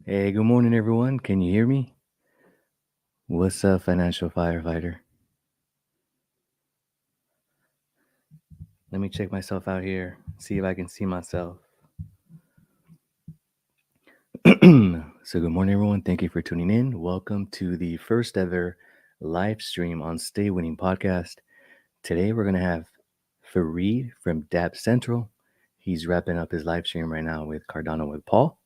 Hey, good morning, everyone. Can you hear me? What's up, financial firefighter? Let me check myself out here, see if I can see myself. So, good morning, everyone. Thank you for tuning in. Welcome to the first ever live stream on Stay Winning Podcast. Today, we're going to have Farid from Dapp Central. He's wrapping up his live stream right now with Cardano with Paul.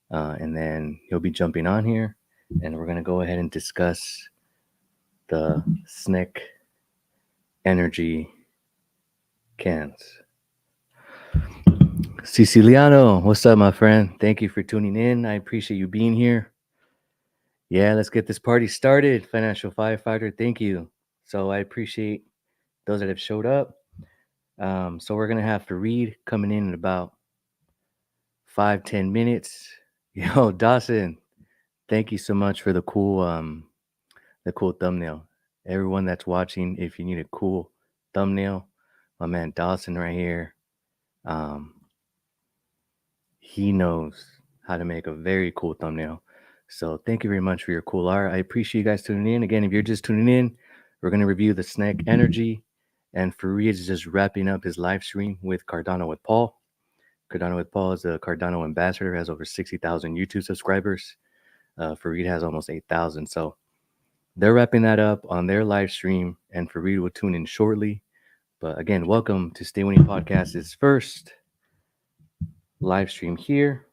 And then he'll be jumping on here, and we're going to go ahead and discuss the SNEK Energy cans. Siciliano, what's up, my friend? Thank you for tuning in. I appreciate you being here. Yeah, let's get this party started, financial firefighter. Thank you. So I appreciate those that have showed up. So we're gonna have Farid coming in about 5-10 minutes. Yo, Dawson, thank you so much for the cool thumbnail. Everyone that's watching, if you need a cool thumbnail, my man Dawson right here. He knows how to make a very cool thumbnail. So thank you very much for your cool art. I appreciate you guys tuning in. Again, if you're just tuning in, we're going to review the SNEK Energy. And Farid is just wrapping up his live stream with Cardano with Paul. Cardano with Paul is a Cardano ambassador, has over 60,000 YouTube subscribers. Farid has almost 8,000. So they're wrapping that up on their live stream, and Farid will tune in shortly. But again, welcome to Stay Winning Podcast's first live stream here.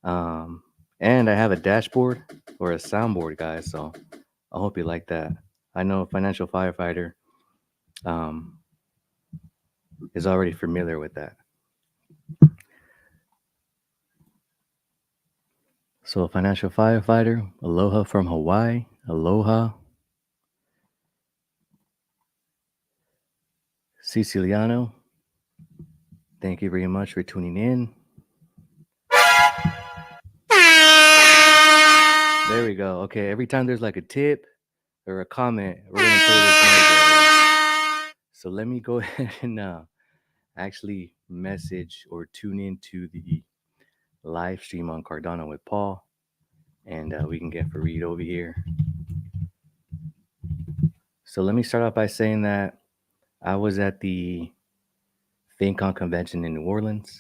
And I have a dashboard or a soundboard, guys. So I hope you like that. I know a financial firefighter is already familiar with that. So a financial firefighter, aloha from Hawaii, aloha. Siciliano, thank you very much for tuning in. There we go. Okay, every time there's like a tip or a comment, we're gonna play this noise. So let me go ahead and actually message or tune into the live stream on Cardano with Paul, and we can get Farid over here. So let me start off by saying that I was at the FinCon convention in New Orleans.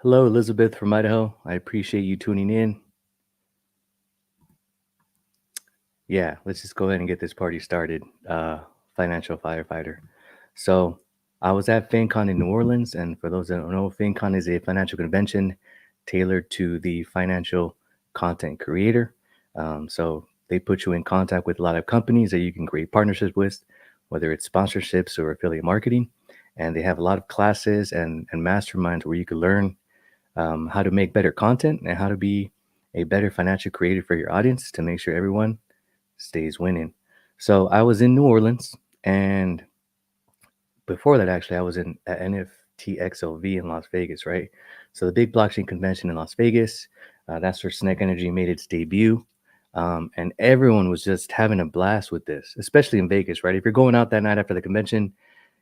Hello, Elizabeth from Idaho. I appreciate you tuning in. Yeah, let's just go ahead and get this party started. Financial firefighter. So I was at FinCon in New Orleans, and for those that don't know, FinCon is a financial convention tailored to the financial content creator. So they put you in contact with a lot of companies that you can create partnerships with, whether it's sponsorships or affiliate marketing. And they have a lot of classes and masterminds where you can learn how to make better content and how to be a better financial creator for your audience to make sure everyone stays winning. So I was in New Orleans, and before that, actually, I was at NFT XLV in Las Vegas, right? So the big blockchain convention in Las Vegas, that's where SNEK Energy made its debut. And everyone was just having a blast with this, especially in Vegas, right? If you're going out that night after the convention,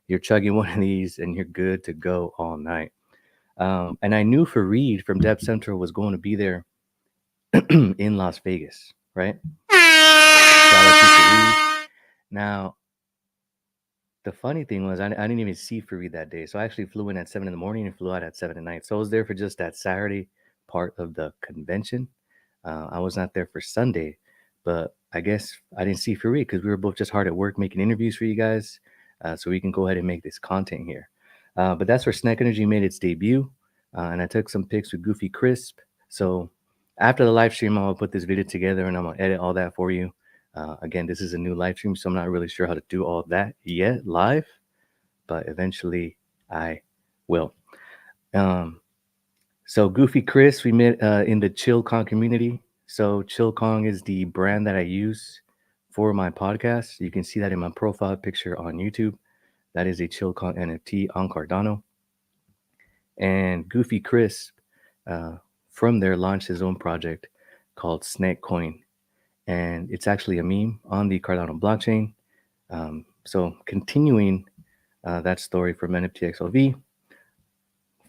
you're chugging one of these and you're good to go all night. And I knew Farid from Dapp Central was going to be there in Las Vegas, right? Shout out to Farid. Now, the funny thing was I didn't even see Farid that day. So I actually flew in at 7 in the morning and flew out at 7 at night. So I was there for just that Saturday part of the convention. I was not there for Sunday, but I guess I didn't see Farid because we were both just hard at work making interviews for you guys, so we can go ahead and make this content here. But that's where SNEK Energy made its debut, and I took some pics with Goofy Crisp. So after the live stream, I'm going to put this video together and I'm going to edit all that for you. Again, this is a new live stream, so I'm not really sure how to do all that yet live, but eventually I will. So Goofy Chris, we met in the Chill Kong community. So Chill Kong is the brand that I use for my podcast. You can see that in my profile picture on YouTube. That is a Chill Kong NFT on Cardano. And Goofy Chris, from there, launched his own project called SNEK Coin. And it's actually a meme on the Cardano blockchain. So continuing that story from NFT XLV,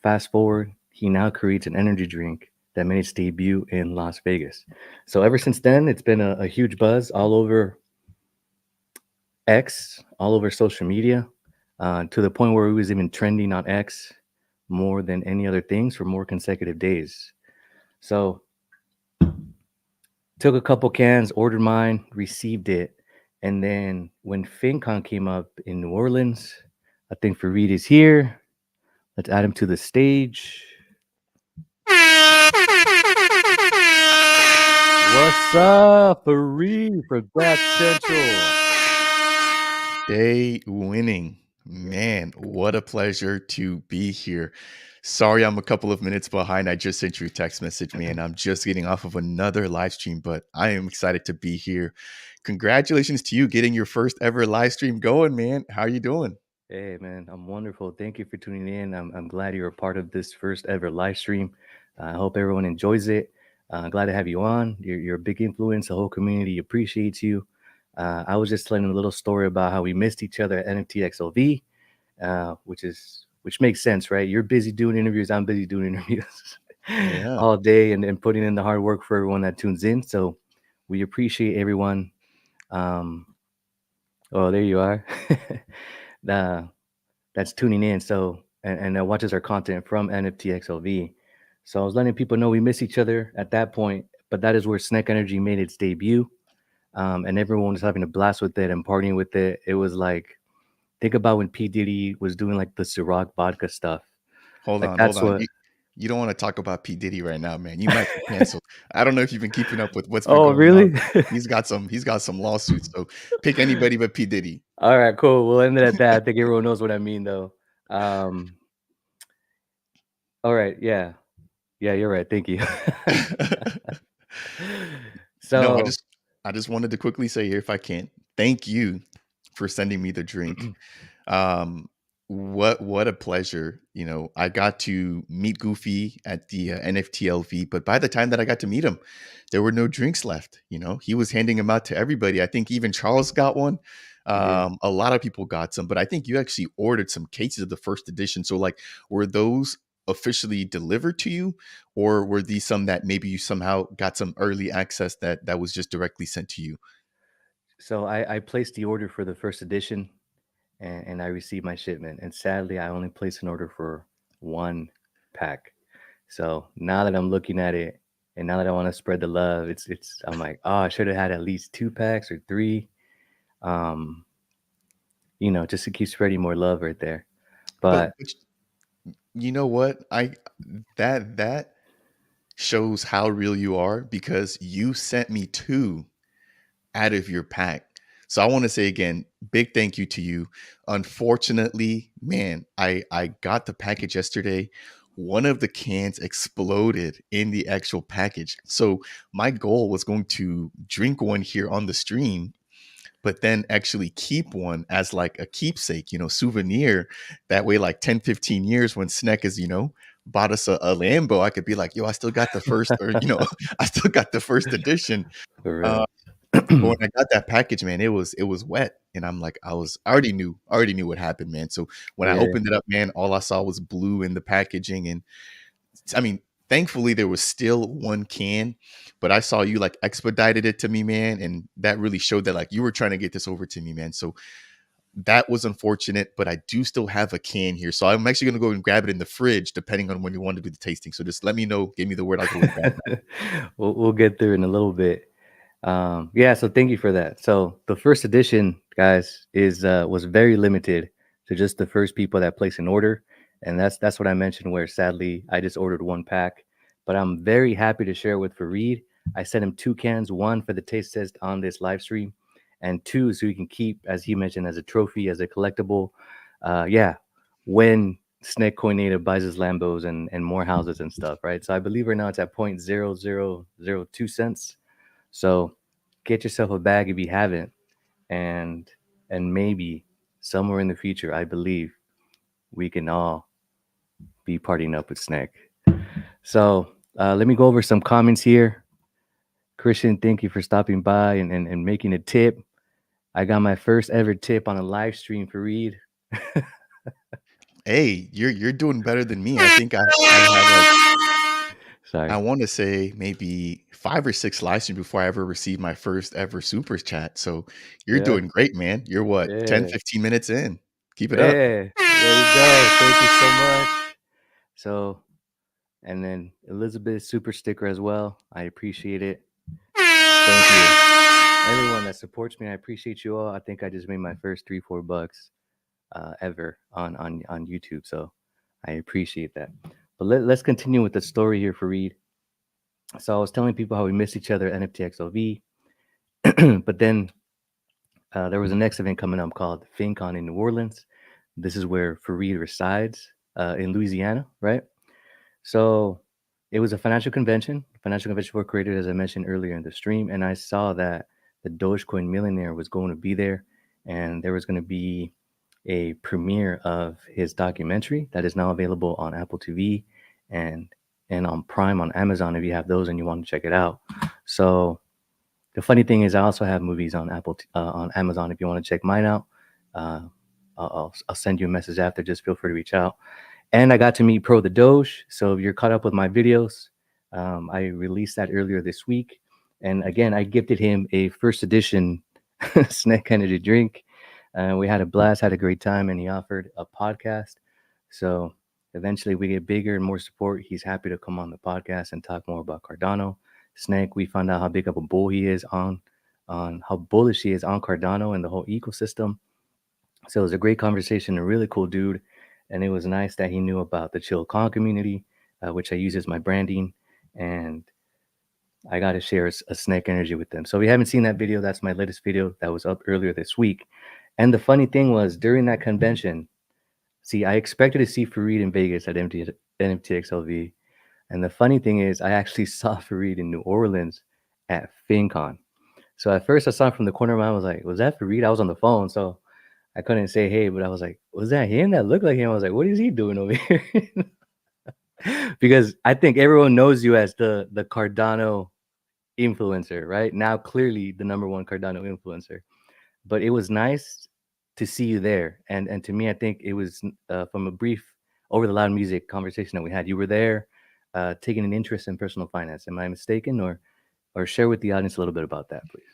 fast forward, he now creates an energy drink that made its debut in Las Vegas. So ever since then, it's been a huge buzz all over X, all over social media, to the point where it was even trending on X more than any other things for more consecutive days. So took a couple cans, ordered mine, received it, and then when FinCon came up in New Orleans, I think Farid is here. Let's add him to the stage. What's up, Farid from Dapp Central? Day winning. Man, what a pleasure to be here. Sorry, I'm a couple of minutes behind. I just sent you a text message, man. I'm just getting off of another live stream, but I am excited to be here. Congratulations to you getting your first ever live stream going, man. How are you doing? Hey, man, I'm wonderful. Thank you for tuning in. I'm glad you're a part of this first ever live stream. I hope everyone enjoys it. Glad to have you on. You're a big influence. The whole community appreciates you. I was just telling a little story about how we missed each other at NFTXLV, which makes sense, right? You're busy doing interviews. I'm busy doing interviews Yeah. all day and putting in the hard work for everyone that tunes in. So we appreciate everyone. Um, oh, there you are. uh, that's tuning in. So and watches our content from NFTXLV. So I was letting people know we miss each other at that point, but that is where SNEK Energy made its debut. And everyone was having a blast with it and partying with it. It was like, think about when P. Diddy was doing like the Ciroc vodka stuff. Hold Like on, hold that's on. what. You don't want to talk about P. Diddy right now, man. You might get canceled. I don't know if you've been keeping up with what's been Oh, going on, really? but he's got some lawsuits. So pick anybody but P. Diddy. All right, cool. We'll end it at that. I think everyone knows what I mean, though. Um, all right, yeah, you're right. Thank you. No, So, I just wanted to quickly say here, if I can, thank you for sending me the drink. Um, what a pleasure. I got to meet Goofy at the NFTLV, but by the time that I got to meet him, there were no drinks left. He was handing them out to everybody. I think even Charles got one. he did. A lot of people got some, but I think you actually ordered some cases of the first edition. So, like, were those officially delivered to you, or were these some that maybe you somehow got some early access that was just directly sent to you? So I placed the order for the first edition, and I received my shipment. And sadly, I only placed an order for one pack. So now that I'm looking at it, and now that I want to spread the love, it's I'm like, oh, I should have had at least 2 packs or three. Um, just to keep spreading more love right there. But But you know what? I that shows how real you are because you sent me two out of your pack. So I want to say again, big thank you to you. Unfortunately, man, I got the package yesterday. One of the cans exploded in the actual package. So my goal was going to drink one here on the stream, but then actually keep one as like a keepsake, souvenir. That way, like 10, 15 years when SNEK is, bought us a Lambo, I could be like, yo, I still got the first, or, I still got the first edition. for Uh, real. but when I got that package, man, it was wet. And I'm like, I already knew what happened, man. So when I Yeah. opened it up, man, all I saw was blue in the packaging. And I mean, thankfully there was still one can, but I saw you like expedited it to me, man, and that really showed that like you were trying to get this over to me, man. So that was unfortunate, but I do still have a can here. So I'm actually gonna go and grab it in the fridge, depending on when you want to do the tasting. So just let me know, give me the word, I'll go and grab that. we'll get through in a little bit. Yeah, so thank you for that. So the first edition, guys, is was very limited to just the first people that place an order, and that's what I mentioned. Where sadly, I just ordered one pack, but I'm very happy to share with Farid. I sent him 2 cans, one for the taste test on this live stream, and two so he can keep, as he mentioned, as a trophy, as a collectible. Yeah, when Snake Coin Native buys his Lambos and more houses and stuff, right? So I believe right now it's at 0.0002 cents. So get yourself a bag if you haven't, and maybe somewhere in the future, I believe we can all be partying up with Snake. So let me go over some comments here. Christian, thank you for stopping by and making a tip. I got my first ever tip on a live stream for Reed. Hey, you're doing better than me. I think I had like I Sorry. want to say maybe 5 or 6 live streams before I ever received my first ever super chat. So you're Yeah. doing great, man. You're what, 10, Yeah. 15 minutes in. Keep it up. Yeah. There we go. Thank you so much. So, and then Elizabeth super sticker as well. I appreciate it. Thank you. Everyone that supports me, I appreciate you all. I think I just made my first 3-4 bucks ever on YouTube. So I appreciate that. But let's continue with the story here, Farid. So I was telling people how we missed each other at NFTXLV, but then there was a next event coming up called FinCon in New Orleans. This is where Farid resides in Louisiana, right? So it was a financial convention. Financial convention were created, as I mentioned earlier in the stream, and I saw that the Dogecoin Millionaire was going to be there, and there was going to be a premiere of his documentary that is now available on Apple TV and on Prime on Amazon if you have those and you want to check it out. So the funny thing is, I also have movies on on Amazon if you want to check mine out. Uh, I'll send you a message after. Just feel free to reach out. And I got to meet Pro the Doge. So if you're caught up with my videos, I released that earlier this week. And again, I gifted him a first edition SNEK Energy drink. We had a blast, had a great time, and he offered a podcast. So eventually we get bigger and more support. He's happy to come on the podcast and talk more about Cardano. SNEK, we found out how big of a bull he is on how bullish he is on Cardano and the whole ecosystem. So it was a great conversation, a really cool dude. And it was nice that he knew about the Chill Con community, which I use as my branding. And I got to share a SNEK Energy with them. So if you haven't seen that video, that's my latest video that was up earlier this week. And the funny thing was, during that convention, see, I expected to see Farid in Vegas at NFTXLV. And the funny thing is, I actually saw Farid in New Orleans at FinCon. So at first I saw him from the corner of my eye. I was like, was that Farid? I was on the phone, so I couldn't say hey, but I was like, was that him? That looked like him. I was like, what is he doing over here? Because I think everyone knows you as the Cardano influencer, right? Now clearly the number one Cardano influencer. But it was nice to see you there. And to me, I think it was from a brief over the loud music conversation that we had. You were there taking an interest in personal finance. Am I mistaken? Or share with the audience a little bit about that, please.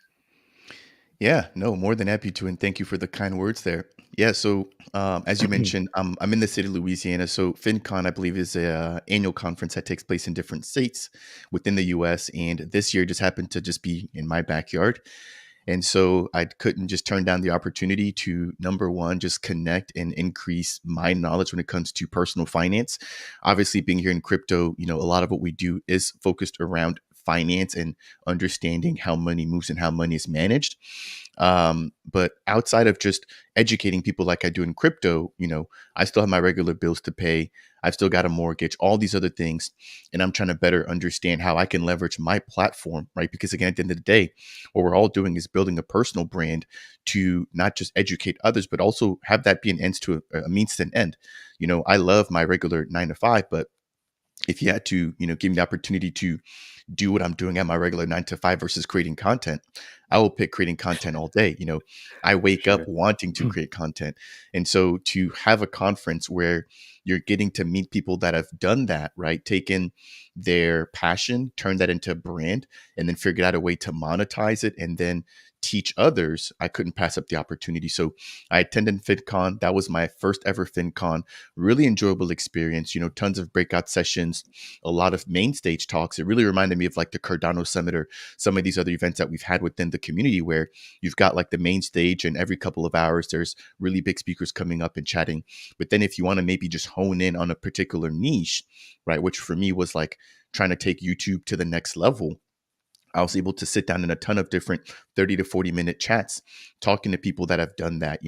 Yeah, no, more than happy to, and thank you for the kind words there. Yeah, so as you mentioned, I'm in the city of Louisiana. So FinCon, I believe, is a annual conference that takes place in different states within the U.S. And this year just happened to just be in my backyard. And so I couldn't just turn down the opportunity to, number one, just connect and increase my knowledge when it comes to personal finance. Obviously, being here in crypto, a lot of what we do is focused around finance and understanding how money moves and how money is managed. But outside of just educating people like I do in crypto, I still have my regular bills to pay. I've still got a mortgage, all these other things. And I'm trying to better understand how I can leverage my platform, right? Because again, at the end of the day, what we're all doing is building a personal brand to not just educate others, but also have that be an ends to a means to an end. I love my regular 9 to 5, but if you had to, give me the opportunity to do what I'm doing at my regular 9 to 5 versus creating content, I will pick creating content all day. I For wake up sure. wanting to create content. And so to have a conference where you're getting to meet people that have done that, right? Taken their passion, turned that into a brand, and then figured out a way to monetize it and then teach others, I couldn't pass up the opportunity. So I attended FinCon. That was my first ever FinCon. Really enjoyable experience, tons of breakout sessions, a lot of main stage talks. It really reminded me of like the Cardano Summit or some of these other events that we've had within the community where you've got like the main stage and every couple of hours there's really big speakers coming up and chatting. But then if you want to maybe just hone in on a particular niche, right, which for me was like trying to take YouTube to the next level, I was able to sit down in a ton of different 30 to 40-minute chats, talking to people that have done that,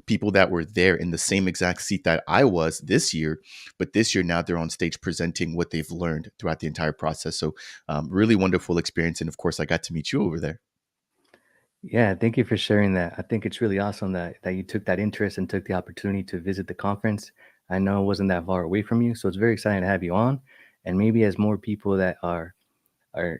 people that were there in the same exact seat that I was this year, but this year now they're on stage presenting what they've learned throughout the entire process. So really wonderful experience. And of course, I got to meet you over there. Yeah, thank you for sharing that. I think it's really awesome that you took that interest and took the opportunity to visit the conference. I know it wasn't that far away from you, so it's very exciting to have you on. And maybe as more people that are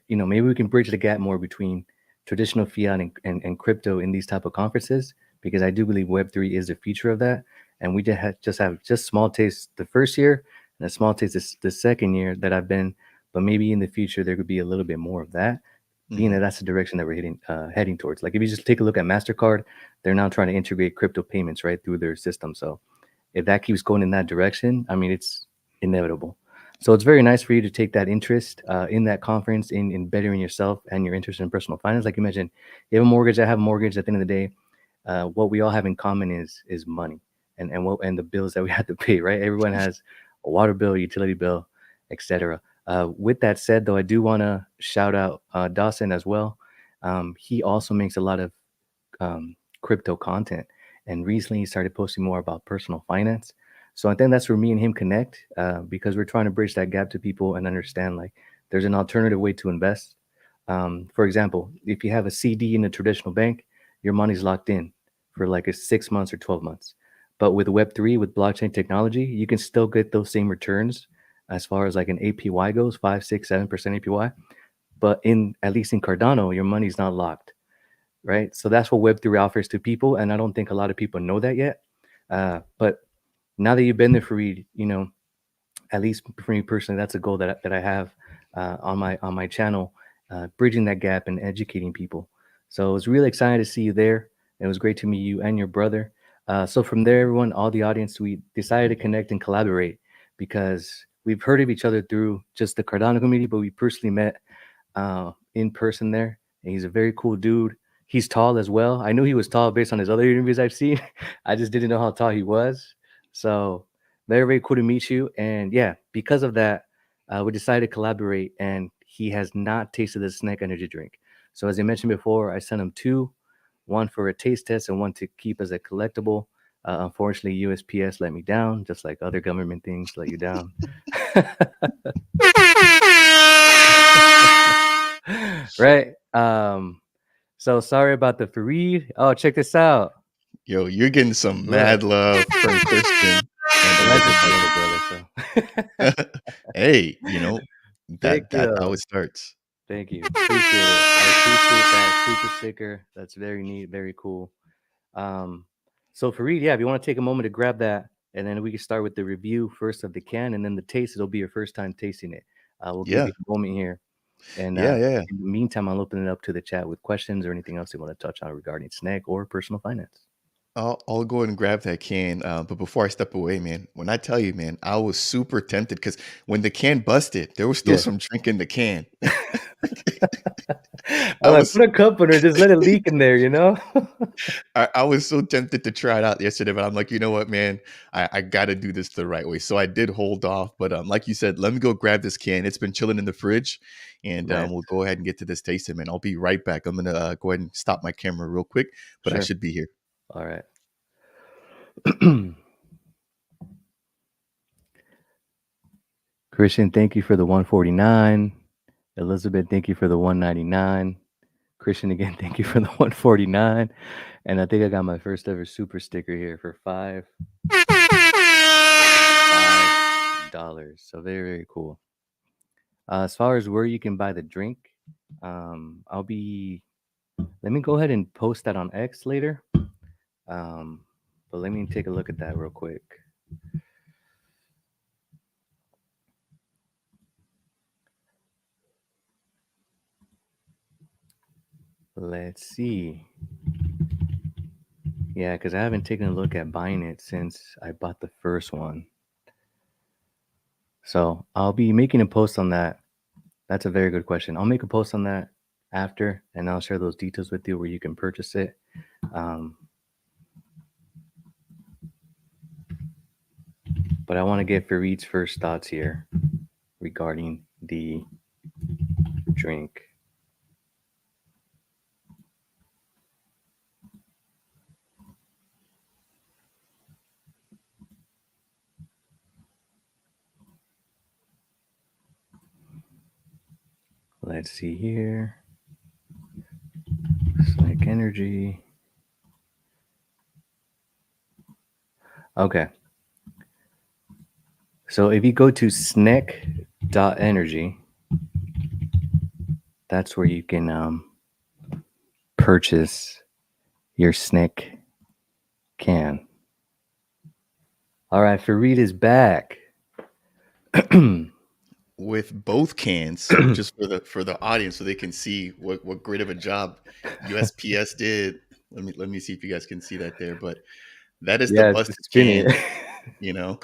maybe we can bridge the gap more between traditional fiat and crypto in these type of conferences, because I do believe Web3 is the future of that. and we just have just small taste the first year and a small taste the second year that I've been. But maybe in the future there could be a little bit more of that, being that Mhm. that's the direction that we're heading towards. Like if you just take a look at Mastercard, they're now trying to integrate crypto payments right through their system. So if that keeps going in that direction, I mean, it's inevitable. So it's very nice for you to take that interest in that conference, in bettering yourself and your interest in personal finance. Like you mentioned, you have a mortgage, I have a mortgage. At the end of the day, what we all have in common is money and the bills that we have to pay. Right? Everyone has a water bill, utility bill, etc. With that said, though, I do want to shout out Dawson as well. He also makes a lot of crypto content. And recently he started posting more about personal finance. So I think that's where me and him connect because we're trying to bridge that gap to people and understand like there's an alternative way to invest. For example, if you have a CD in a traditional bank, your money's locked in for like a 6 months or 12 months. But with Web3, with blockchain technology, you can still get those same returns as far as like an APY goes, 5, 6, 7% APY. But in at least in Cardano, your money's not locked, right? So that's what Web3 offers to people, and I don't think a lot of people know that yet. But now that you've been there for Reed, at least for me personally, that's a goal that I have on my channel, bridging that gap and educating people. So I was really excited to see you there. It was great to meet you and your brother. So from there, everyone, all the audience, we decided to connect and collaborate because we've heard of each other through just the Cardano community, but we personally met in person there. And he's a very cool dude. He's tall as well. I knew he was tall based on his other interviews I've seen. I just didn't know how tall he was. So very, very cool to meet you. And yeah, because of that, we decided to collaborate. And he has not tasted the SNEK Energy drink. So as I mentioned before, I sent him two, one for a taste test and one to keep as a collectible. Unfortunately, USPS let me down, just like other government things let you down. Right. So sorry about the Farid. Oh, check this out. Yo, you're getting some Look. mad love from Christian and Well, that's delivered just by my little you. brother. So Hey, thank that's how you. it starts. Thank you. Appreciate it. I appreciate that super sticker. That's very neat, very cool. Um, so Farid, yeah, if you want to take a moment to grab that, and then we can start with the review first of the can, and then the taste. It'll be your first time tasting it. We'll give Yeah. you a moment here, and Yeah, yeah. in the meantime, I'll open it up to the chat with questions or anything else you want to touch on regarding snack or personal finance. I'll go ahead and grab that can. But before I step away, man, when I tell you, man, I was super tempted because when the can busted, there was still Yeah. some drink in the can. I'm I like, was put a cup in her, just let it leak in there, you know? I was so tempted to try it out yesterday, but I'm like, you know what, man, I got to do this the right way. So I did hold off, but like you said, let me go grab this can. It's been chilling in the fridge, and Nice. we'll go ahead and get to this tasting, man. I'll be right back. I'm gonna go ahead and stop my camera real quick, but I Sure. should be here. All right. Christian, thank you for the 149. Elizabeth, thank you for the 199. Christian, again, thank you for the 149. And I think I got my first ever super sticker here for $5. So very, very cool. As far as where you can buy the drink, let me go ahead and post that on X later. Um, but let me take a look at that real quick. Let's see. Yeah, because I haven't taken a look at buying it since I bought the first one. So I'll be making a post on that. That's a very good question. I'll make a post on that after, and I'll share those details with you where you can purchase it. But I want to get Farid's first thoughts here regarding the drink. Let's see here. SNEK Energy. Okay. So if you go to SNEK.energy, that's where you can purchase your SNEK can. All right, Farid is back. Yeah, with both cans, just for the audience, so they can see what great of a job USPS did. Let me see if you guys can see that there, but that is the it's busted spinning. can, you know.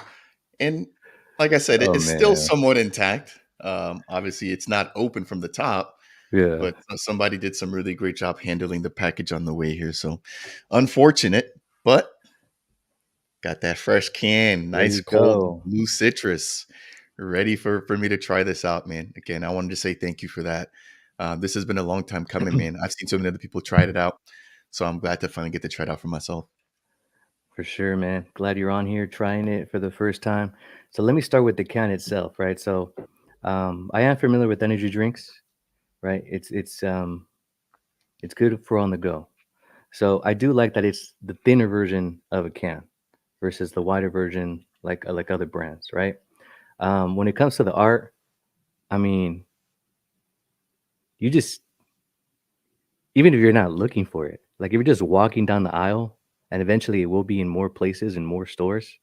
And like I said, Oh it's still man. somewhat intact. Obviously, it's not open from the top, Yeah. but somebody did some really great job handling the package on the way here. So unfortunate, but got that fresh can, There nice you cold go. blue citrus, ready for me to try this out, man. Again, I wanted to say thank you for that. This has been a long time coming, man. I've seen so many other people tried it out, so I'm glad to finally get to try it out for myself. For sure, man. Glad you're on here trying it for the first time. So let me start with the can itself, right? So I am familiar with energy drinks, right? It's good for on the go. So I do like that it's the thinner version of a can versus the wider version like other brands, right? When it comes to the art, I mean, you just even if you're not looking for it, like if you're just walking down the aisle, and eventually it will be in more places and more stores.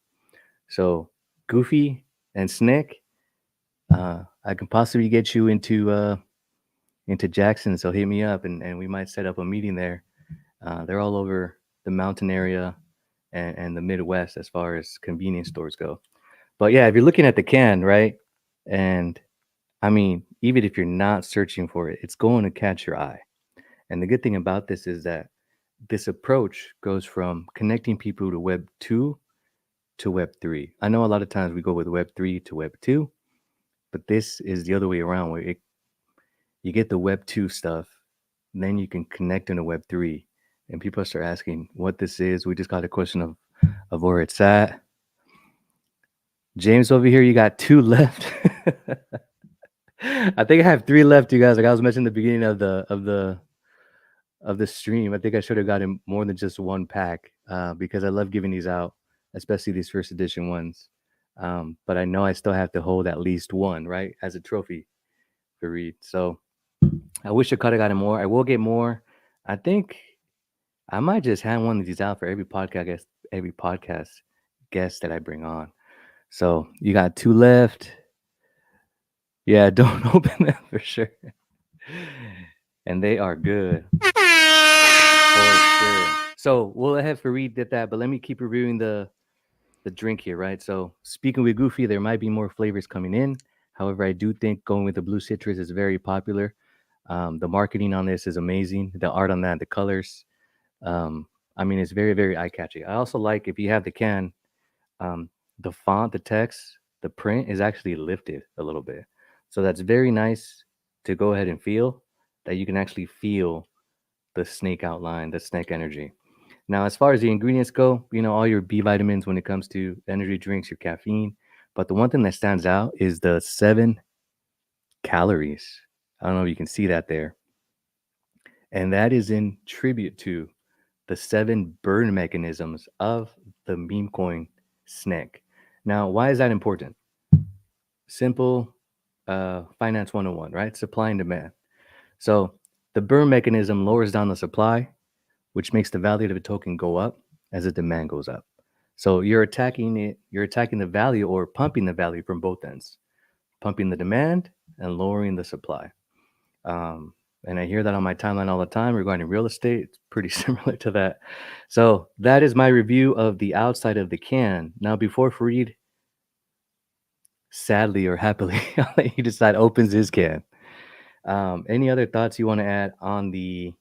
So Goofy and Snick, I can possibly get you into Jackson. So hit me up and we might set up a meeting there. They're all over the mountain area and the Midwest as far as convenience stores go. But yeah, if you're looking at the can, right? And I mean, even if you're not searching for it, it's going to catch your eye. And the good thing about this is that this approach goes from connecting people to Web 2 to Web 3. I know a lot of times we go with Web 3 to Web 2, but this is the other way around where you get the Web 2 stuff, then you can connect into Web 3. And people start asking what this is. We just got a question of where it's at. James over here, you got two left. I think I have three left, you guys. Like I was mentioning at the beginning of the stream. I think I should have gotten more than just one pack because I love giving these out, especially these first edition ones. But I know I still have to hold at least one, right, as a trophy for Reed. So I wish I could have gotten more. I will get more. I think I might just hand one of these out for every podcast guest that I bring on. So you got two left. Yeah, don't open them for sure. And they are good. For sure. So we'll have Farid did that, but let me keep reviewing the drink here, right? So speaking with Goofy, there might be more flavors coming in. However, I do think going with the blue citrus is very popular. The marketing on this is amazing. The art on that, the colors. Um, I mean, it's very, very eye catching. I also like if you have the can, um, the font, the text, the print is actually lifted a little bit. So that's very nice to go ahead and feel that you can actually feel the snake outline, the SNEK Energy. Now, as far as the ingredients go, all your B vitamins when it comes to energy drinks, your caffeine. But the one thing that stands out is the 7 calories. I don't know if you can see that there. And that is in tribute to the 7 burn mechanisms of the meme coin SNEK. Now, why is that important? Simple finance 101, right? Supply and demand. So the burn mechanism lowers down the supply, which makes the value of a token go up as the demand goes up. So you're attacking the value or pumping the value from both ends, pumping the demand and lowering the supply. Um, and I hear that on my timeline all the time regarding real estate. It's pretty similar to that. So that is my review of the outside of the can. Now, before Farid, sadly or happily, I'll let you decide, opens his can. Any other thoughts you want to add on the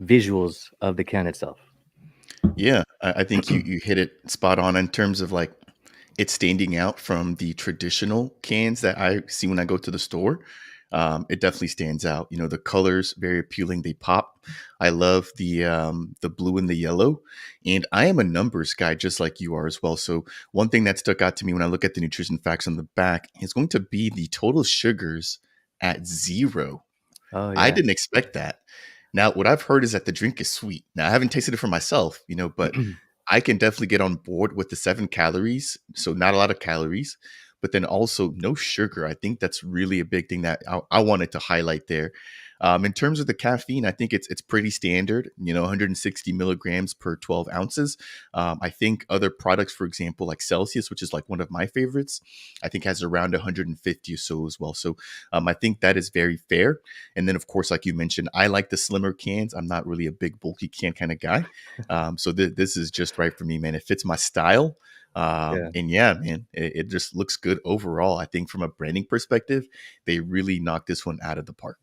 visuals of the can itself? Yeah, I think you hit it spot on in terms of like it standing out from the traditional cans that I see when I go to the store. It definitely stands out. You know, the colors very appealing. They pop. I love the blue and the yellow, and I am a numbers guy just like you are as well. So one thing that stuck out to me when I look at the nutrition facts on the back is going to be the total sugars at 0. Oh I yeah. didn't expect that. Now, what I've heard is that the drink is sweet. Now, I haven't tasted it for myself, but I can definitely get on board with the 7 calories. So, not a lot of calories, but then also no sugar. I think that's really a big thing that I wanted to highlight there. In terms of the caffeine, I think it's pretty standard. 160 milligrams per 12 ounces. I think other products, for example, like Celsius, which is like one of my favorites, I think has around 150 or so as well. So I think that is very fair. And then, of course, like you mentioned, I like the slimmer cans. I'm not really a big bulky can kind of guy. So this is just right for me, man. It fits my style. Yeah. And yeah, man, it just looks good overall. I think from a branding perspective, they really knocked this one out of the park.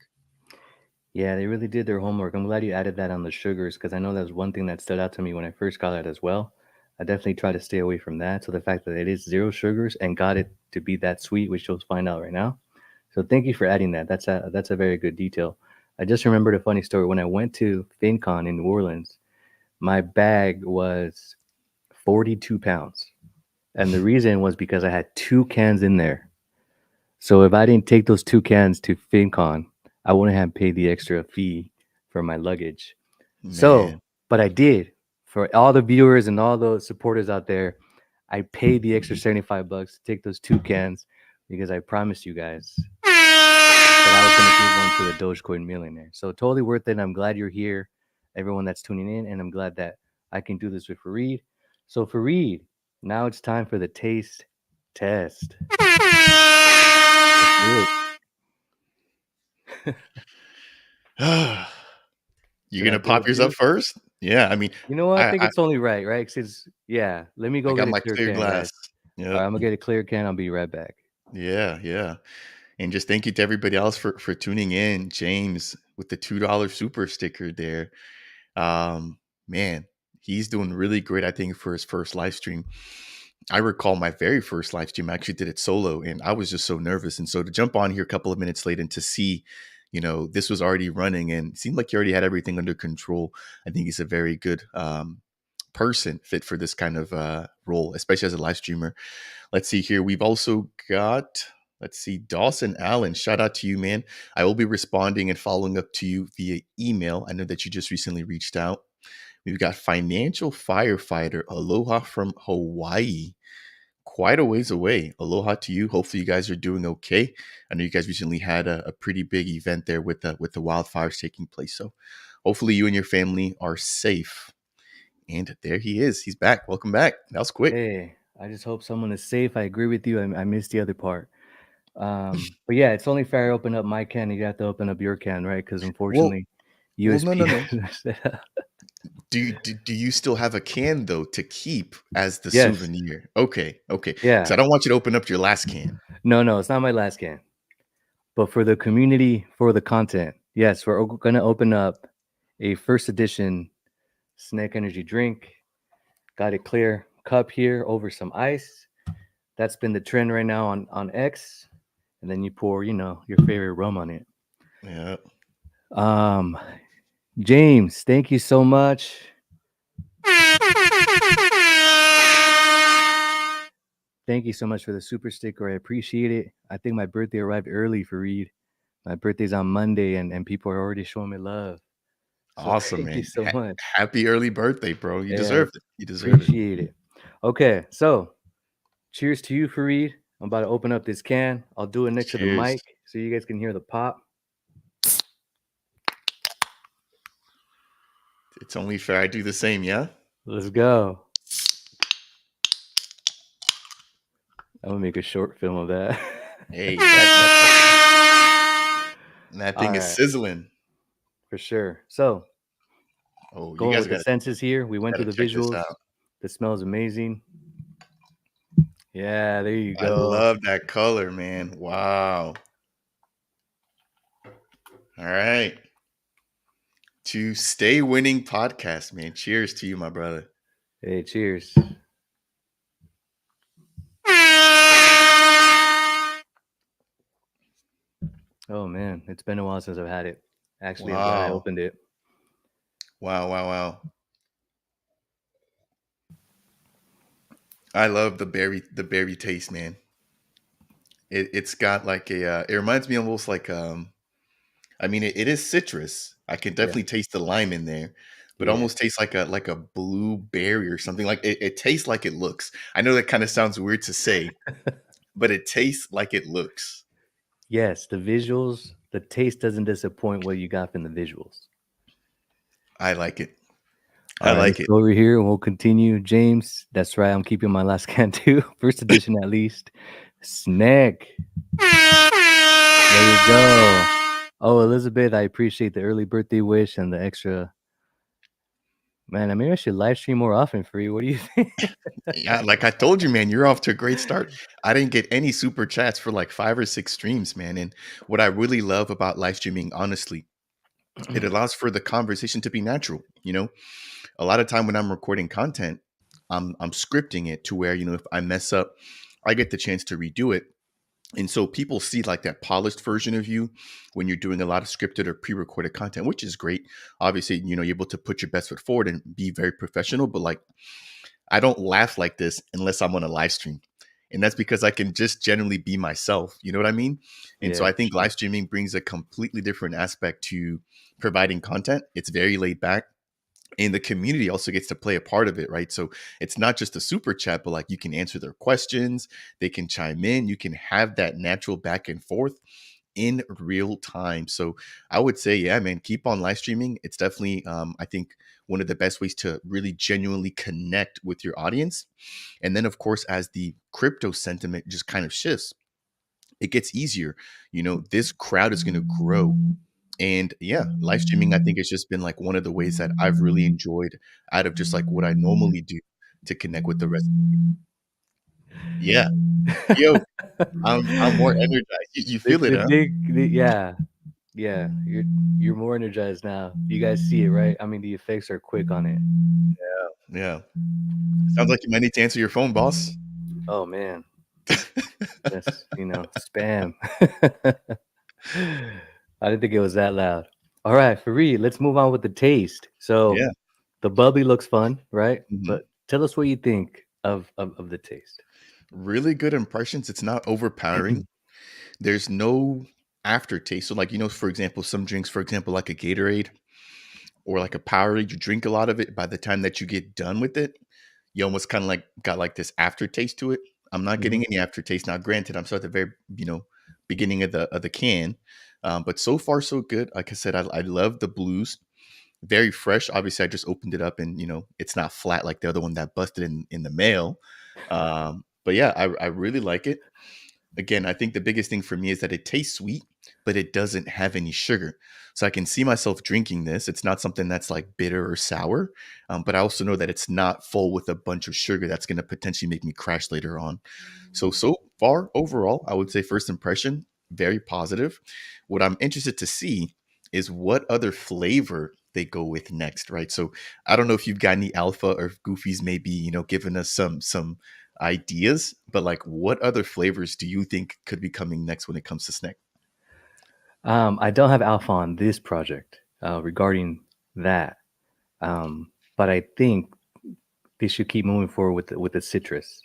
Yeah, they really did their homework. I'm glad you added that on the sugars because I know that was one thing that stood out to me when I first got it as well. I definitely try to stay away from that. So the fact that it is zero sugars and got it to be that sweet, which you'll find out right now. So thank you for adding that. That's a very good detail. I just remembered a funny story. When I went to FinCon in New Orleans, my bag was 42 pounds. And the reason was because I had two cans in there. So if I didn't take those two cans to FinCon, I wouldn't have paid the extra fee for my luggage. Man, So, but I did. For all the viewers and all the supporters out there, I paid the extra $75 to take those two cans because I promised you guys that I was going to give one to the Dogecoin Millionaire. So totally worth it. I'm glad you're here, everyone that's tuning in, and I'm glad that I can do this with Farid. So Farid, now it's time for the taste test. Let's do it. you're Should I gonna go pop with yours up you? first? Yeah, I mean, You know what? I I think I, it's only right, right? Because yeah, let me I go got get a my clear clear can, glass. guys. All Yep. right, I'm gonna get a clear can. I'll be right back. Yeah, yeah. And just thank you to everybody else for tuning in. James with the $2 super sticker there. Um, Man, he's doing really great, I think, for his first live stream. I recall my very first live stream, I actually did it solo, and I was just so nervous. And so to jump on here a couple of minutes late and to see, this was already running and it seemed like you already had everything under control. I think he's a very good person fit for this kind of role, especially as a live streamer. Let's see here. We've also got, let's see, Dawson Allen. Shout out to you, man. I will be responding and following up to you via email. I know that you just recently reached out. We've got Financial Firefighter. Aloha from Hawaii. Quite a ways away. Aloha to you. Hopefully, you guys are doing okay. I know you guys recently had a pretty big event there with the wildfires taking place. So, hopefully, you and your family are safe. And there he is. He's back. Welcome back. That was quick. Hey, I just hope someone is safe. I agree with you. I missed the other part. But yeah, it's only fair I open up my can. You have to open up your can, right? Because Well, unfortunately, well, no, USP. no, no. Do you still have a can though to keep as the Yes. souvenir? Okay, okay. Because Yeah. I don't want you to open up your last can. No, no, it's not my last can. But for the community, for the content, yes, we're gonna open up a first edition SNEK Energy drink. Got it clear cup here over some ice. That's been the trend right now on X. And then you pour, your favorite rum on it. Yeah. Um, James, thank you so much. Thank you so much for the super sticker. I appreciate it. I think my birthday arrived early for Reed. My birthday's on Monday, and people are already showing me love. So Awesome, thank you man. so much. Happy early birthday, bro. You Yeah, deserved it. You deserve it. appreciate it. Okay, so cheers to you, Farid. I'm about to open up this can. I'll do it next to the Cheers. mic so you guys can hear the pop. It's only fair I do the same, yeah? Let's go. I'm gonna make a short film of that. Hey, that All thing is right, sizzling. for sure. So Oh, you going guys with the senses here, we went gotta through the check this visuals. out. The smell is amazing. Yeah, there you I go. love that color, man. Wow. All right. To stay winning podcast, man. Cheers to you, my brother. Hey, cheers. Oh man, it's been a while since I've had it. Actually, I'm glad I Wow. opened it. Wow, wow, wow. I love the berry taste, man. It's got like it reminds me almost like I mean it is citrus. I can Yeah, definitely taste the lime in there, but yeah. almost tastes like a blueberry or something. Like it tastes like it looks. I know that kind of sounds weird to say, but it tastes like it looks. Yes, the visuals the taste doesn't disappoint what you got from the visuals. I like it. All I right, let's like it. go over here and we'll continue. James, that's right. I'm keeping my last can too. First edition at least. SNEK. There you go. Oh, Elizabeth, I appreciate the early birthday wish and the extra. Man, I maybe I should live stream more often for you. What do you think? Yeah, like I told you, man, you're off to a great start. I didn't get any super chats for like 5 or 6 streams, man. And what I really love about live streaming, honestly, it allows for the conversation to be natural. A lot of time when I'm recording content, I'm scripting it to where, if I mess up, I get the chance to redo it. And so people see like that polished version of you when you're doing a lot of scripted or pre-recorded content, which is great. Obviously, you're able to put your best foot forward and be very professional, but like I don't laugh like this unless I'm on a live stream. And that's because I can just generally be myself. You know what I mean? And so Yeah, I for think sure. live streaming brings a completely different aspect to providing content. It's very laid back. And the community also gets to play a part of it, right? So it's not just a super chat, but like you can answer their questions, they can chime in, you can have that natural back and forth in real time. So I would say, yeah, man, keep on live streaming. It's definitely, I think, one of the best ways to really genuinely connect with your audience. And then, of course, as the crypto sentiment just kind of shifts, it gets easier. This crowd is going to grow. And yeah, live streaming, I think, has just been like one of the ways that I've really enjoyed out of just like what I normally do to connect with the rest of the people. Yeah. Yo, I'm more energized. You feel it, huh? Yeah, yeah. You're more energized now. You guys see it, right? I mean, the effects are quick on it. Yeah. Sounds like you might need to answer your phone, boss. Oh man, that's spam. I didn't think it was that loud. All right, Farid, let's move on with the taste. So Yeah. the bubbly looks fun, right? Mhm. But tell us what you think of the taste. Really good impressions. It's not overpowering. There's no aftertaste. So, like, for example, some drinks, for example, like a Gatorade or like a Powerade, you drink a lot of it. By the time that you get done with it, you almost kind of like got like this aftertaste to it. I'm not Mhm. getting any aftertaste. Now, granted, I'm still at the very, beginning of the can. But so far, so good. Like I said, I love the blues. Very fresh. Obviously, I just opened it up and it's not flat like the other one that busted in the mail. But yeah, I really like it. Again, I think the biggest thing for me is that it tastes sweet, but it doesn't have any sugar. So I can see myself drinking this. It's not something that's like bitter or sour, but I also know that it's not full with a bunch of sugar that's going to potentially make me crash later on. So far, overall, I would say first impression, very positive. What I'm interested to see is what other flavor they go with next, right? So I don't know if you've got any alpha or if Goofy's maybe, giving us some ideas, but like what other flavors do you think could be coming next when it comes to snack? I don't have alpha on this project regarding that, but I think they should keep moving forward with the citrus.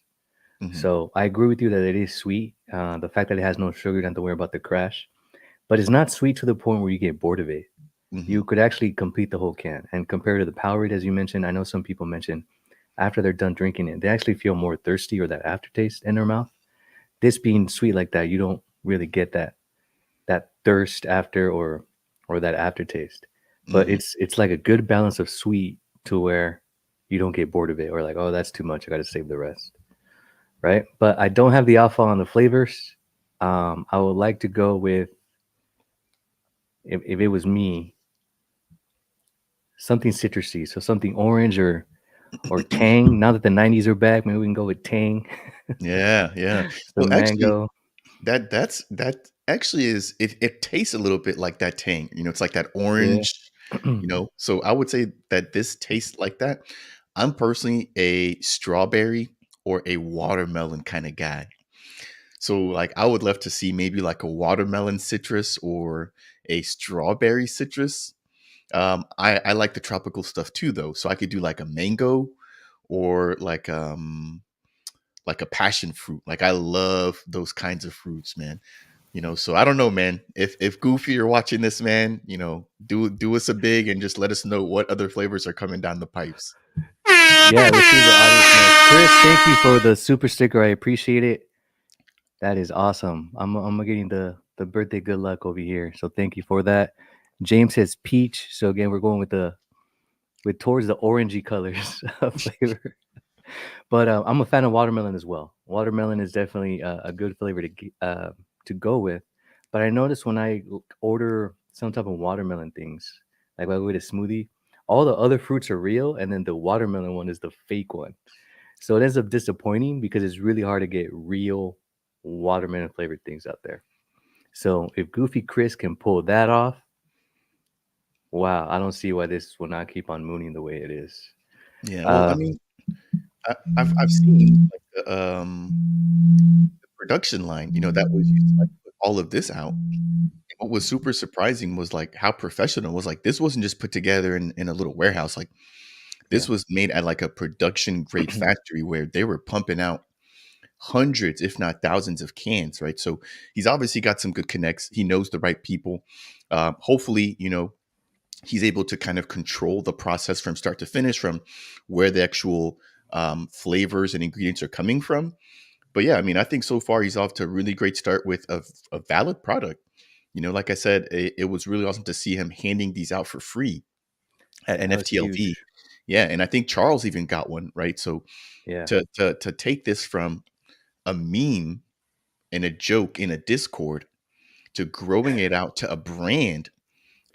Hmm. So I agree with you that it is sweet. The fact that it has no sugar, you don't have to worry about the crash. But it's not sweet to the point where you get bored of it. Hmm. You could actually complete the whole can. And compared to the Powerade, as you mentioned, I know some people mention after they're done drinking it, they actually feel more thirsty or that aftertaste in their mouth. This being sweet like that, you don't really get that thirst after or that aftertaste. But Hmm. it's like a good balance of sweet to where you don't get bored of it or like, oh, that's too much. I got to save the rest, right? But I don't have the alpha on the flavors. I would like to go with if it was me, something citrusy, so something orange or tang. Now that the '90s are back, maybe we can go with tang, Yeah, yeah. Well, some actually, mango. that actually is it tastes a little bit like that tang. It's like that Yeah. orange, So I would say that this tastes like that. I'm personally a strawberry or a watermelon kind of guy. So like I would love to see maybe like a watermelon citrus or a strawberry citrus. I like the tropical stuff too though. So I could do like a mango or like a passion fruit. Like I love those kinds of fruits, man. So I don't know, man. If Goofy you're watching this, man, do us a big and just let us know what other flavors are coming down the pipes. Yeah, let's see what the audience knows. Chris, thank you for the super sticker. I appreciate it. That is awesome. I'm getting the birthday good luck over here. So thank you for that. James says peach. So again, we're going with towards the orangey colors flavor. But I'm a fan of watermelon as well. Watermelon is definitely a good flavor to go with. But I notice when I order some type of watermelon things, like when I go get a smoothie, all the other fruits are real, and then the watermelon one is the fake one. So it ends up disappointing because it's really hard to get real watermelon flavored things out there. So if Goofy Chris can pull that off, wow, I don't see why this will not keep on mooning the way it is. Yeah, well, I Uh, mean, I've seen like the production line, that was used to like put all of this out. What was super surprising was like how professional it was. Like this wasn't just put together in a little warehouse. Like yeah. this was made at like a production grade factory where they were pumping out hundreds, if not thousands, of cans, right? So he's obviously got some good connects. He knows the right people. Hopefully, he's able to kind of control the process from start to finish, from where the actual flavors and ingredients are coming from. But yeah, I mean, I think so far he's off to a really great start with a valid product. Like I said, it was really awesome to see him handing these out for free at That was NFTLV. huge. Yeah, and I think Charles even got one, right? So Yeah. to take this from a meme and a joke in a Discord to growing it out to a brand,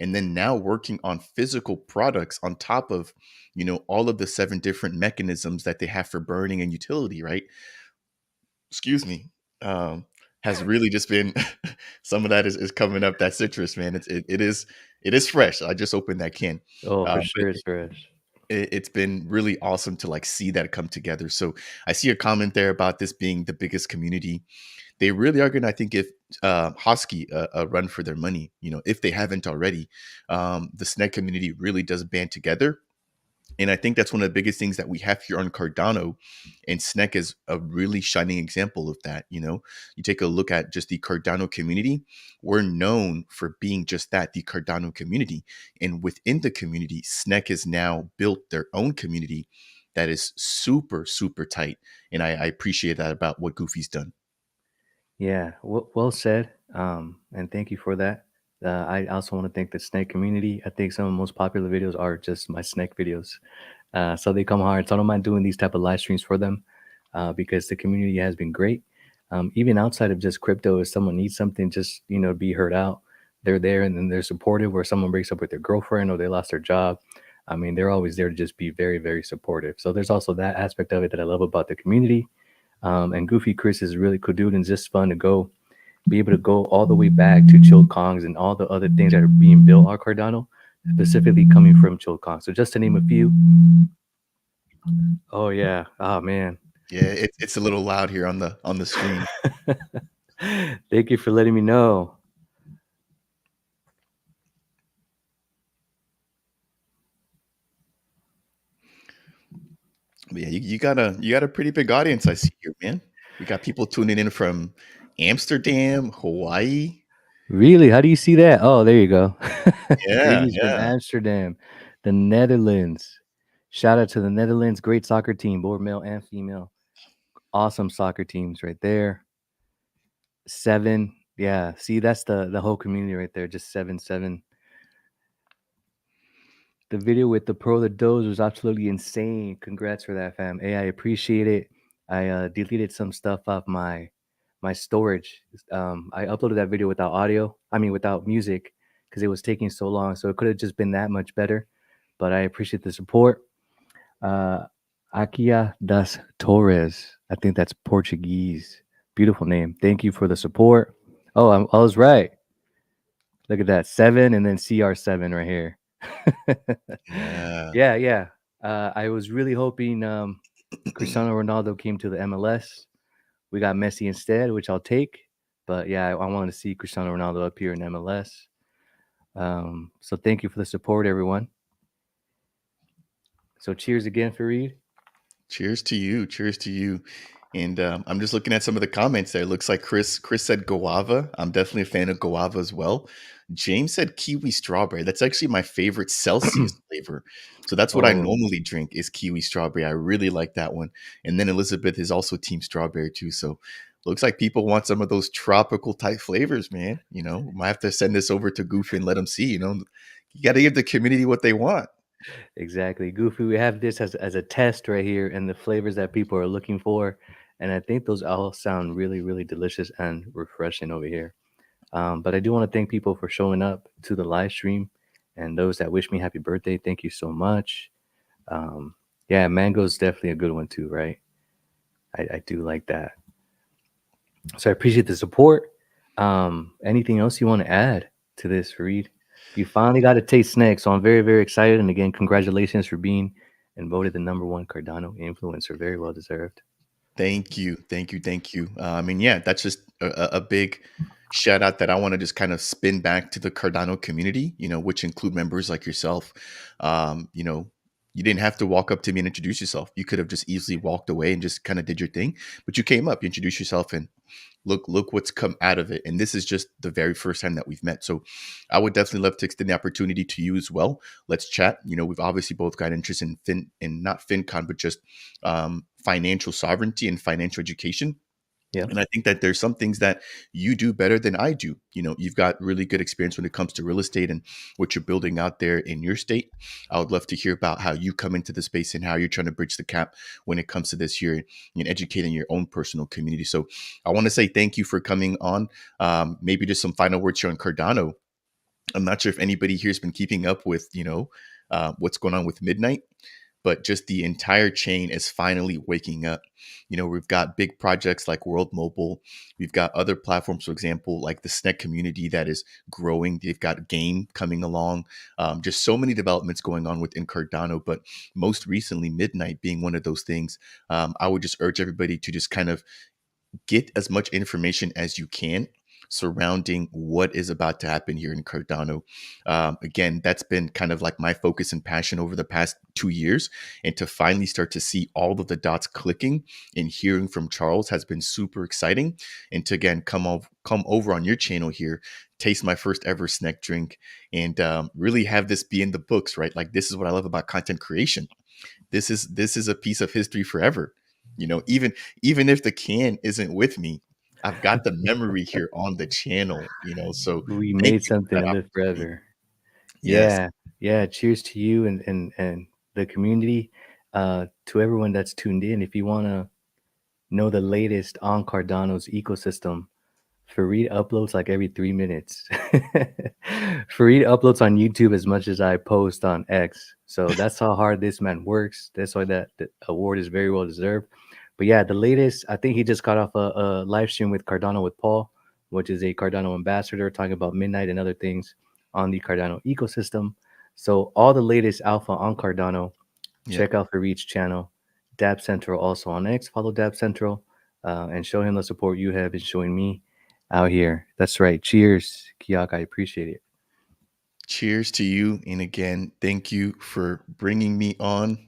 and then now working on physical products on top of all of the 7 different mechanisms that they have for burning and utility, right? Excuse me. um has really just been some of that is coming up, that citrus, man. It is fresh. I just opened that can. Oh, for But sure, it's fresh. it's been really awesome to like see that come together. So I see a comment there about this being the biggest community. They really are going to, I think, give Hosky a run for their money, if they haven't already. The SNEK community really does band together. And I think that's one of the biggest things that we have here on Cardano. And SNEK is a really shining example of that. You take a look at just the Cardano community. We're known for being just that, the Cardano community. And within the community, SNEK has now built their own community that is super, super tight. And I appreciate that about what Goofy's done. Yeah, well said. And thank you for that. I also want to thank the snake community. I think some of the most popular videos are just my snake videos. So they come hard. So I don't mind doing these type of live streams for them because the community has been great. Even outside of just crypto, if someone needs something, just be heard out, they're there and then they're supportive. Where someone breaks up with their girlfriend or they lost their job, I mean, they're always there to just be very, very supportive. So there's also that aspect of it that I love about the community. And Goofy Chris is a really cool dude and it's just fun to be able to go all the way back to Chill Kongs and all the other things that are being built on Cardano, specifically coming from Chill Kong. So just to name a few. Oh yeah. Oh man. Yeah, it's a little loud here on the screen. Thank you for letting me know. But yeah, you got a pretty big audience I see here, man. We got people tuning in from Amsterdam, Hawaii. Really? How do you see that? Oh, there you go. Yeah, Greetings from yeah. Amsterdam, the Netherlands. Shout out to the Netherlands. Great soccer team, both male and female. Awesome soccer teams right there. 7. Yeah. See, that's the whole community right there. Just 7. The video with the Pro the Doze was absolutely insane. Congrats for that, fam. Hey, I appreciate it. I deleted some stuff off my storage. I uploaded that video without audio. I mean, without music, because it was taking so long. So it could have just been that much better. But I appreciate the support. Uh, Akia das Torres. I think that's Portuguese. Beautiful name. Thank you for the support. Oh, I was right. Look at that. 7 and then CR7 right here. Yeah. Yeah, yeah. I was really hoping Cristiano Ronaldo came to the MLS. We got Messi instead, which I'll take. But yeah, I wanted to see Cristiano Ronaldo up here in MLS. So thank you for the support, everyone. So cheers again, Farid. Cheers to you. Cheers to you. And I'm just looking at some of the comments there. Looks like Chris said guava. I'm definitely a fan of guava as well. James said kiwi strawberry. That's actually my favorite Celsius flavor. So that's what I Oh, normally drink is kiwi strawberry. I really like that one. And then Elizabeth is also team strawberry too. So looks like people want some of those tropical type flavors, man. Might have to send this over to Goofy and let them see. You got to give the community what they want. Exactly. Goofy, we have this as a test right here and the flavors that people are looking for. And I think those all sound really, really delicious and refreshing over here. But I do want to thank people for showing up to the live stream and those that wish me happy birthday. Thank you so much. Um, yeah, mango's definitely a good one too, right? I do like that. So I appreciate the support. Anything else you want to add to this, Farid? You finally got to taste snacks, so I'm very, very excited. And again, congratulations for being and voted the number one Cardano influencer. Very well deserved. Thank you. Thank you. Thank you. Yeah, that's just a big shout out that I want to just kind of spin back to the Cardano community, which include members like yourself. Um, you know, you didn't have to walk up to me and introduce yourself. You could have just easily walked away and just kind of did your thing, but you came up, you introduced yourself, and look what's come out of it. And this is just the very first time that we've met. So I would definitely love to extend the opportunity to you as well. Let's chat. We've obviously both got interest in not FinCon, but just financial sovereignty and financial education. Yeah. And I think that there's some things that you do better than I do. You've got really good experience when it comes to real estate and what you're building out there in your state. I would love to hear about how you come into the space and how you're trying to bridge the gap when it comes to this here and educating your own personal community. So I want to say thank you for coming on. Maybe just some final words here on Cardano. I'm not sure if anybody here has been keeping up with, what's going on with Midnight, but just the entire chain is finally waking up. We've got big projects like World Mobile. We've got other platforms, for example, like the SNEK community that is growing. They've got game coming along. Just so many developments going on within Cardano, but most recently, Midnight being one of those things. I would just urge everybody to just kind of get as much information as you can surrounding what is about to happen here in Cardano. Again, that's been kind of like my focus and passion over the past 2 years. And to finally start to see all of the dots clicking and hearing from Charles has been super exciting. And to again come over on your channel here, taste my first ever SNEK drink, and really have this be in the books, right? Like, this is what I love about content creation. This is a piece of history forever. Even if the can isn't with me, I've got the memory here on the channel. So We thank made you for something that to live opportunity. forever. Yes. Yeah. Yeah. Cheers to you and the community. To everyone that's tuned in. If you want to know the latest on Cardano's ecosystem, Farid uploads like every 3 minutes. Farid uploads on YouTube as much as I post on X. So that's how hard this man works. That's why that the award is very well deserved. But yeah, the latest, I think he just got off a live stream with Cardano with Paul, which is a Cardano ambassador, talking about Midnight and other things on the Cardano ecosystem. So all the latest alpha on Cardano, Yeah. check out Farid's channel. Dapp Central also on X. Follow Dapp Central and show him the support you have been showing me out here. That's right. Cheers, Kiyak. I appreciate it. Cheers to you. And again, thank you for bringing me on.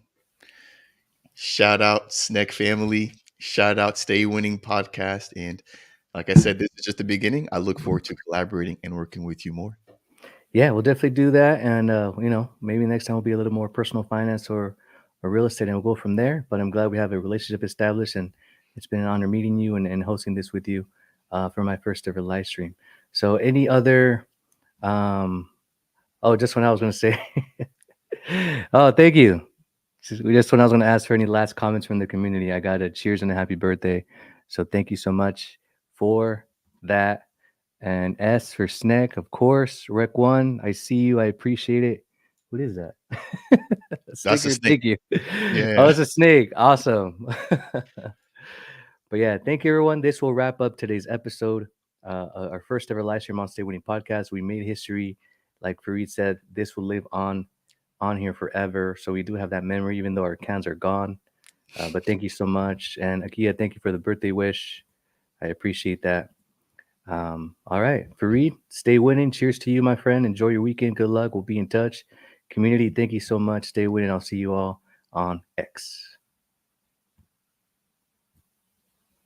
Shout out SNEK family. Shout out Stay Winning podcast. And like I said, this is just the beginning. I look forward to collaborating and working with you more. Yeah, we'll definitely do that. And, maybe next time will be a little more personal finance or real estate, and we'll go from there. But I'm glad we have a relationship established, and it's been an honor meeting you and hosting this with you for my first ever live stream. So, any other, um, oh, just when I was going to say, oh, thank you. Just when I was going to ask for any last comments from the community, I got a cheers and a happy birthday. So, thank you so much for that. And S for SNEK, of course. Rec One, I see you. I appreciate it. What is that? A That's a sticker. snake. Thank you. Oh, Yeah. it's a snake. Awesome. But yeah, thank you, everyone. This will wrap up today's episode. Our first ever live stream on Stay Winning podcast. We made history. Like Farid said, this will live on here forever. So we do have that memory, even though our cans are gone. But thank you so much. And Akia, thank you for the birthday wish. I appreciate that. All right, Farid, stay winning. Cheers to you, my friend. Enjoy your weekend. Good luck. We'll be in touch. Community, thank you so much. Stay winning. I'll see you all on X.